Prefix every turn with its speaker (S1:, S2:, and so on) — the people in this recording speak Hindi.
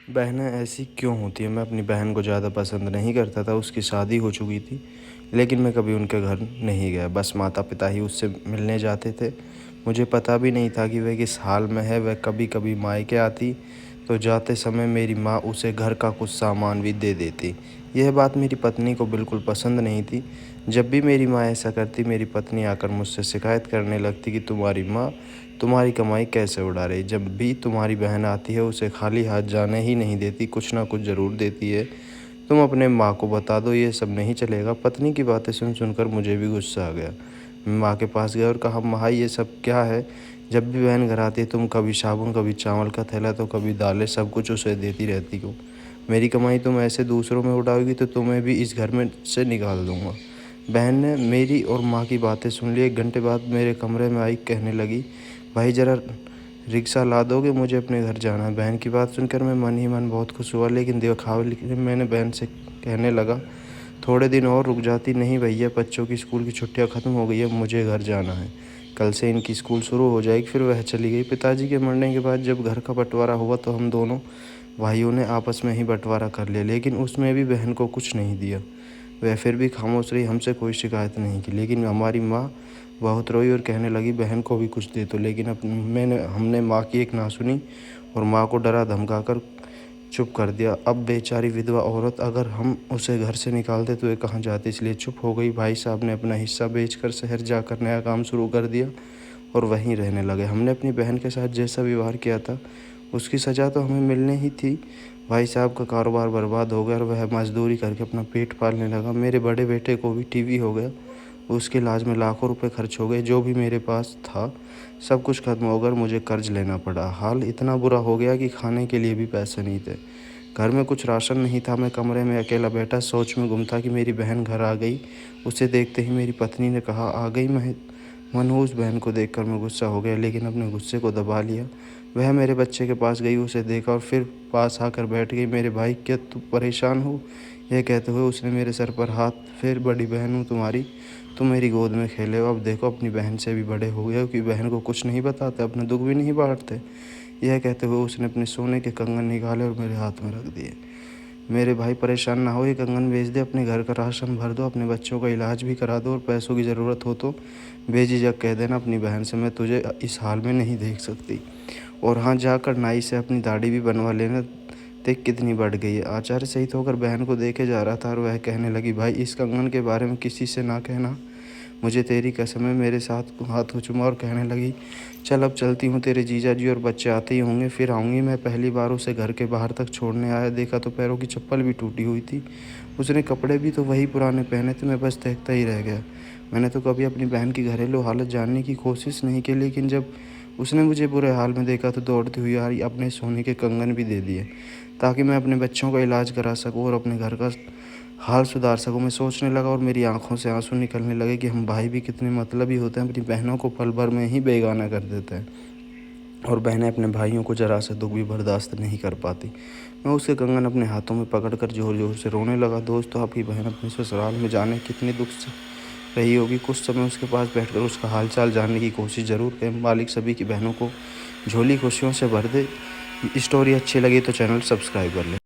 S1: बहनें ऐसी क्यों होती हैं? मैं अपनी बहन को ज़्यादा पसंद नहीं करता था, उसकी शादी हो चुकी थी, लेकिन मैं कभी उनके घर नहीं गया। बस माता-पिता ही उससे मिलने जाते थे। मुझे पता भी नहीं था कि वह किस हाल में है। वह कभी-कभी मायके आती, तो जाते समय मेरी माँ उसे घर का कुछ सामान भी दे देती। यह बात मेरी पत्नी को बिल्कुल पसंद नहीं थी। जब भी मेरी माँ ऐसा करती, मेरी पत्नी आकर मुझसे शिकायत करने लगती कि तुम्हारी माँ तुम्हारी कमाई कैसे उड़ा रही। जब भी तुम्हारी बहन आती है, उसे खाली हाथ जाने ही नहीं देती, कुछ ना कुछ ज़रूर देती है। तुम अपने माँ को बता दो, ये सब नहीं चलेगा। पत्नी की बातें सुनकर मुझे भी गुस्सा आ गया। मैं माँ के पास गया और कहा, माँ ये सब क्या है? जब भी बहन घर आती है, तुम कभी साबुन, कभी चावल का थैला, तो कभी दालें, सब कुछ उसे देती रहती हो। मेरी कमाई तुम ऐसे दूसरों में उड़ाओगी तो तुम्हें भी इस घर में से निकाल दूँगा। बहन ने मेरी और माँ की बातें सुन ली। 1 घंटे बाद मेरे कमरे में आई, कहने लगी, भाई ज़रा रिक्शा ला दोगे, मुझे अपने घर जाना है। बहन की बात सुनकर मैं मन ही मन बहुत खुश हुआ, लेकिन दिखावे के लिए मैंने बहन से कहने लगा, थोड़े दिन और रुक जाती। नहीं भैया, बच्चों की स्कूल की छुट्टियां ख़त्म हो गई है, मुझे घर जाना है। कल से इनकी स्कूल शुरू हो जाएगी। फिर वह चली गई। पिताजी के मरने के बाद जब घर का बंटवारा हुआ तो हम दोनों भाइयों ने आपस में ही बंटवारा कर लिया, लेकिन उसमें भी बहन को कुछ नहीं दिया। वह फिर भी खामोश रही, हमसे कोई शिकायत नहीं की। लेकिन हमारी माँ बहुत रोई और कहने लगी, बहन को भी कुछ दे दो। लेकिन अब हमने माँ की एक ना सुनी और माँ को डरा धमका कर चुप कर दिया। अब बेचारी विधवा औरत, अगर हम उसे घर से निकालते तो ये कहाँ जाती, इसलिए चुप हो गई। भाई साहब ने अपना हिस्सा बेचकर शहर जाकर नया काम शुरू कर दिया और वहीं रहने लगे। हमने अपनी बहन के साथ जैसा व्यवहार किया था, उसकी सज़ा तो हमें मिलनी ही थी। भाई साहब का कारोबार बर्बाद हो गया और वह मजदूरी करके अपना पेट पालने लगा। मेरे बड़े बेटे को भी टीवी हो गया, उसके इलाज में लाखों रुपए खर्च हो गए। जो भी मेरे पास था सब कुछ खत्म हो गया, मुझे कर्ज लेना पड़ा। हाल इतना बुरा हो गया कि खाने के लिए भी पैसे नहीं थे। घर में कुछ राशन नहीं था। मैं कमरे में अकेला बैठा सोच में गुम था कि मेरी बहन घर आ गई। उसे देखते ही मेरी पत्नी ने कहा, आ गई? मैं मनहूस बहन को देखकर मैं गुस्सा हो गया, लेकिन अपने गुस्से को दबा लिया। वह मेरे बच्चे के पास गई, उसे देखा और फिर पास आकर बैठ गई। मेरे भाई, क्या तू परेशान हो? यह कहते हुए उसने मेरे सर पर हाथ फिर, बड़ी बहन हूँ तुम्हारी, तुम मेरी गोद में खेले हो। अब देखो, अपनी बहन से भी बड़े हो गए हो कि बहन को कुछ नहीं बताते, अपने दुख भी नहीं बांटते। यह कहते हुए उसने अपने सोने के कंगन निकाले और मेरे हाथ में रख दिए। मेरे भाई, परेशान ना हो, ये कंगन बेच दे, अपने घर का राशन भर दो, अपने बच्चों का इलाज भी करा दो और पैसों की ज़रूरत हो तो बेझिझक कह देना अपनी बहन से, मैं तुझे इस हाल में नहीं देख सकती। और हाँ, जाकर नाई से अपनी दाढ़ी भी बनवा लेना, देख कितनी बढ़ गई है। आचार्य सहित होकर बहन को देखे जा रहा था और वह कहने लगी, भाई इस कंगन के बारे में किसी से ना कहना, मुझे तेरी कसम है। मेरे साथ हाथ को चूमा और कहने लगी, चल अब चलती हूँ, तेरे जीजा जी और बच्चे आते ही होंगे, फिर आऊँगी। मैं पहली बार उसे घर के बाहर तक छोड़ने आया, देखा तो पैरों की चप्पल भी टूटी हुई थी। उसने कपड़े भी तो वही पुराने पहने थे। मैं बस देखता ही रह गया। मैंने तो कभी अपनी बहन की घरेलू हालत जानने की कोशिश नहीं की, लेकिन जब उसने मुझे बुरे हाल में देखा तो दौड़ती हुई आई, अपने सोने के कंगन भी दे दिए ताकि मैं अपने बच्चों का इलाज करा सकूँ और अपने घर का हाल सुधार सकूँ। मैं सोचने लगा और मेरी आंखों से आंसू निकलने लगे कि हम भाई भी कितने मतलबी होते हैं, अपनी बहनों को पल भर में ही बेगाना कर देते हैं और बहनें अपने भाइयों को जरा सा दुख भी बर्दाश्त नहीं कर पाती। मैं उसके कंगन अपने हाथों में पकड़कर ज़ोर ज़ोर से रोने लगा। दोस्तों, आपकी बहन अपने ससुराल में जाने कितनी दुख से रही होगी। कुछ समय उसके पास बैठकर उसका हालचाल जानने की कोशिश ज़रूर करें। मालिक सभी की बहनों को झोली खुशियों से भर दे। स्टोरी अच्छी लगी तो चैनल सब्सक्राइब कर लें।